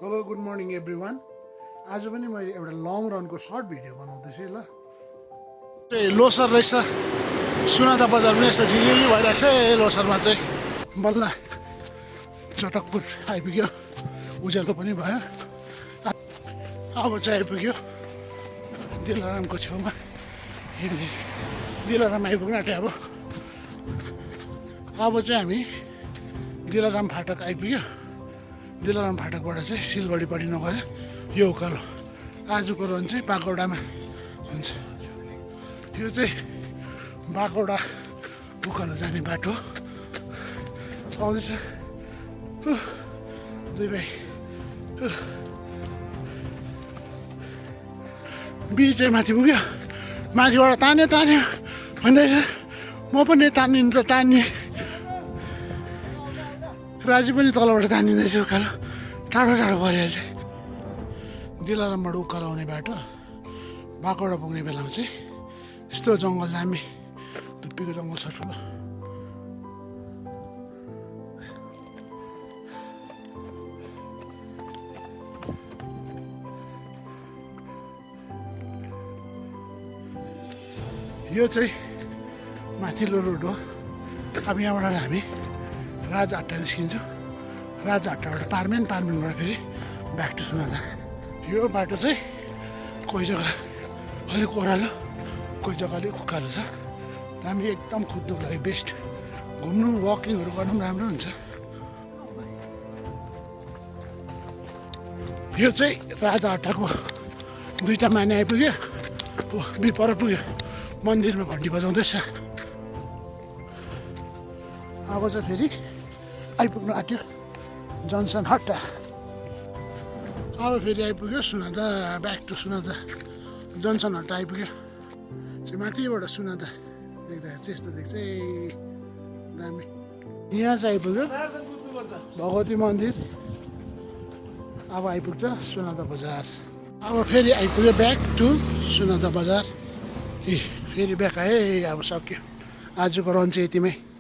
Hello good morning everyone. आज पनि मैले एउटा लङ रनको सर्ट भिडियो बनाउँदैछु ल। लोसर रहेछ, सुनादा बजार पनि यस्तो झिलिली भइरहेको छ। लोसरमा चाहिँ बल्ल चटकपुर आइपुग्यो, उज्यालो पनि भयो। अब चाहिँ आइपुग्यो दिलारामको छेउमा। यहाँनिर दिलाराम आइपुग्न आँट्यो। अब चाहिँ हामी दिलाराम फाटक आइपुग्यो। दिलाराम फाटकबाट चाहिँ सिलगढीपट्टि नगएर यो उकालो आजको रन चाहिँ बागौडामा हुन्छ। यो चाहिँ बागौडा उकालो जाने बाटो आउँदैछ। दुई भाइ बी चाहिँ माथि पुग्यो, माथिबाट तान्यो भन्दैछ। म पनि तान्ने राजु पनि तलबाट तानिँदैछ। उकालो टाढो परिहाल्छ। दिलारामबाट उकालो आउने बाटो बागौडा पुग्ने बेलामा चाहिँ यस्तो जङ्गल दामी, धुप्पीको जङ्गल छ ठुलो। यो चाहिँ माथिल्लो रोड हो। अब यहाँबाट हामी राजहट्टा निस्किन्छौँ। राजहट्टाबाट पार्मेनबाट फेरि ब्याक टु सुनादा। यो बाटो चाहिँ कोही जग्गा अलिक ओह्रालो, कोही जग्गा अलिक उकालो छ। हामी एकदम कुद्नुको लागि बेस्ट, घुम्नु वकिङहरू गर्नु पनि राम्रो हुन्छ। यो चाहिँ राजहट्टाको दुईवटा माने आइपुग्यो। पर पुग्यो, मन्दिरमा घन्टी बजाउँदैछ। अब चाहिँ फेरि आइपुग्नु आँट्यो जन्सन हट्टा। अब फेरि आइपुग्यो सुनादा, ब्याक टु सुनादा। जन्सन हट्टा आइपुग्यो चाहिँ माथिबाट सुनादा देख्दाखेरि चाहिँ यस्तो देख्छ। दामी। यहाँ चाहिँ आइपुग्यो भगवती मन्दिर। अब आइपुग्छ सुनादा बजार। अब फेरि आइपुग्यो ब्याक टु सुनादा बजार। फेरि ब्याक आएँ। अब सक्यो आजको रन चाहिँ यतिमै।